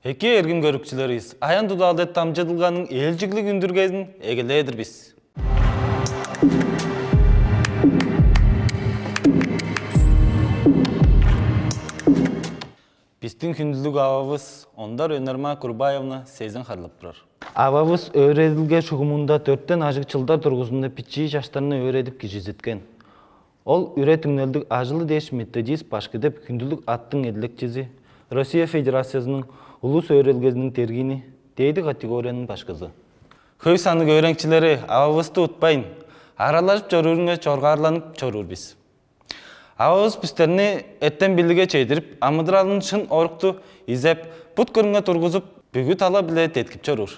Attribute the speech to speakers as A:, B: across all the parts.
A: Эки эргим көрүкчүлөрүбүз Аян Дудалдет тамжыдылганын элчиглик үндүргесин эгеледир биз. Биздин күндүлүк абабыз Ондар Өнерма Курбаевна сезин карлап турар. Абабыз өйрөтүлгө чугумунда 4тен ажык жылдар тургузунда пичи жаштарына өйрөтүп кижизиткен. Ол үйрөтүңнөлдүк ажылы деш методист башкы деп күндүлүк аттың эдилекчиси, Россия Федерациясынын улус өйрөлгесинин тергини, дейди категориянын башкысы. Көй саны өйрөңчүлөрү абабызды утпайын, аралашып жорурунга чоргарланып чоруур биз. Абабыз бизтерни эттен билиге чейдирип, амыдыралын шын орукту изеп, бут көрүнгө тургузуп, бүгү тала биле теткип чоруур.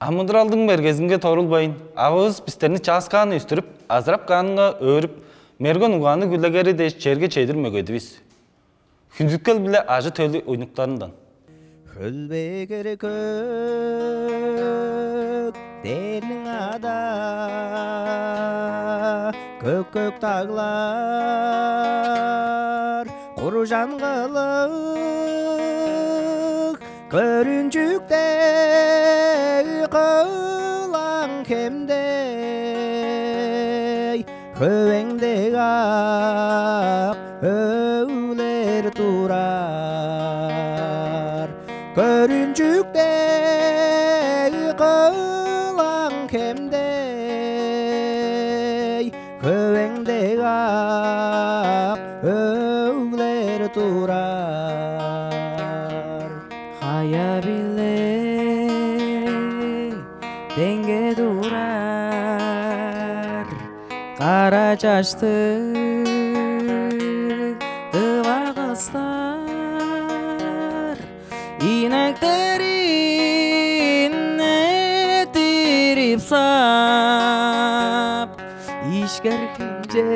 A: Амыдыралдын мергезинге торулбайын, абабыз бизтерни чаасканы үстүрүп, азырап канынга өөрүп, мерген уганы күлегери деш жерге чейдирмөгөдү биз. Күндүккөл биле ажы төлү уйнуктарындан.
B: Хөлбегер көк денің ада, көк тағлар, құру жанғылық, көрінчүкте қылаң кемдей, көбеңдегі ақ өулер турар. Көрінчүктегі қылаң кемдей, көбеңдегі ақ өулер турар. Қая биле теңге турар, қара чашты дыва қыстар, инектерин этирип сап, ишкеркинже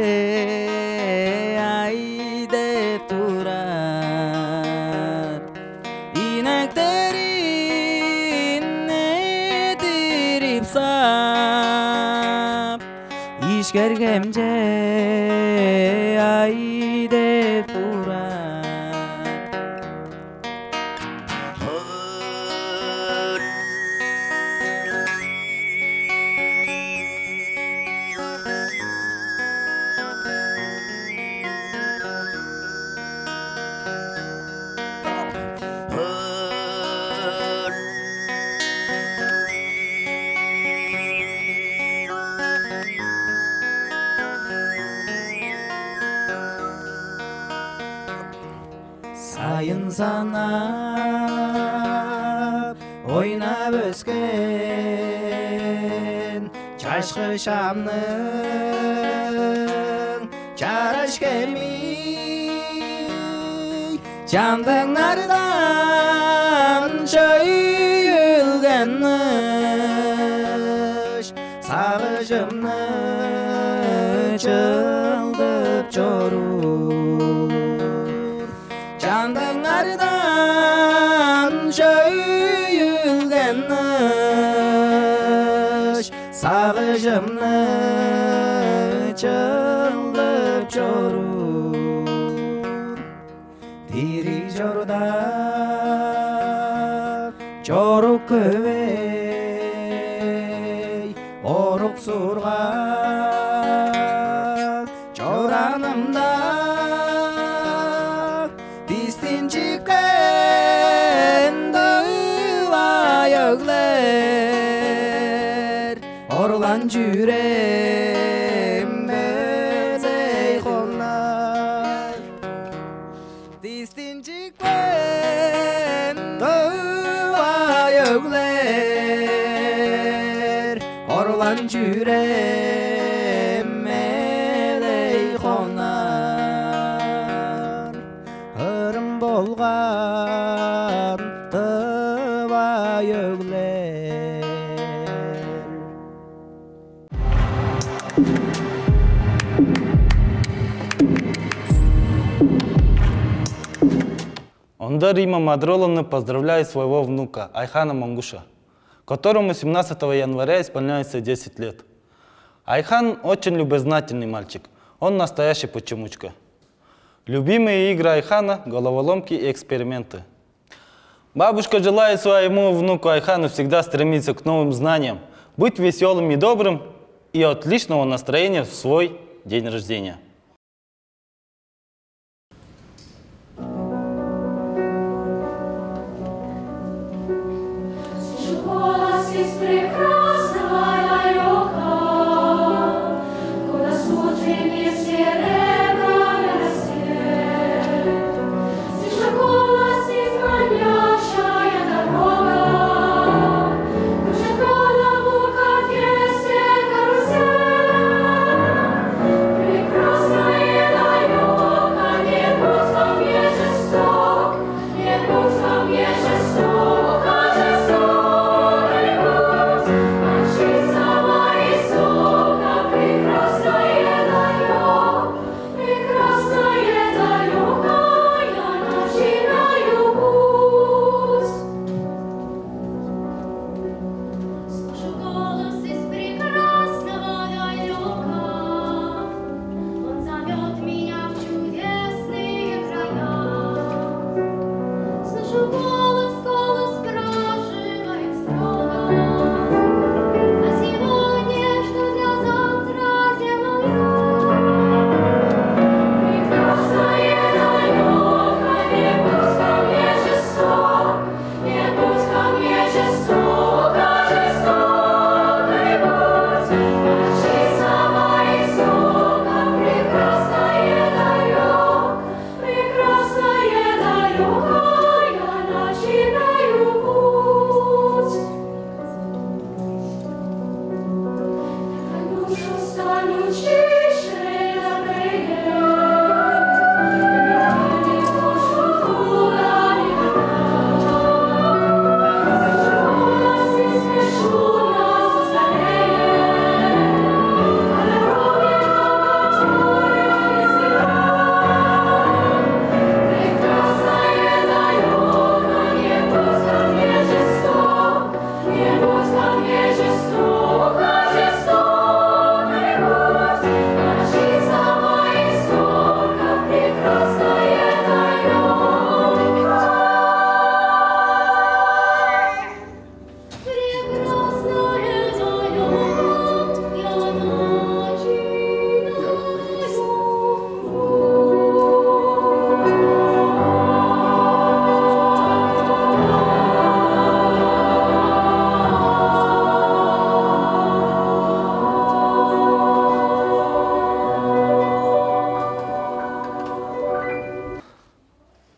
B: ай деп турар. Инектерин этирип сап, ишкергемже ай деп турар. Сайын санап, ойнап өскен чашқы шамның чараш кеми, жандың нардан шөйілгенніш, сағышымны чылдып чору. Жандың нардан шөйілгенніш, сағышымны чылдып чорур. Тири жорда чорук көбей, орук сурға чоранымда, Orlan jürem bezey konar, distincikten dövayögler. Orlan jürem bezey konar, hırım bolgan dövayögler.
A: Ондар Рима Мадроловна поздравляет своего внука Айхана Мангуша, которому 17 января исполняется 10 лет. Айхан очень любознательный мальчик, он настоящий почемучка. Любимые игры Айхана – головоломки и эксперименты. Бабушка желает своему внуку Айхану всегда стремиться к новым знаниям, быть веселым и добрым и отличного настроения в свой день рождения.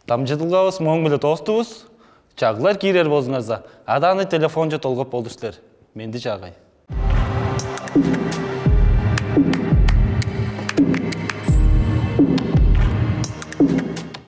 A: Тамжыдылғауыз моңбілі тостуыз, чағылар кейрер болзыңарза, аданы телефонжа толғып болдышлар. Менді жағай.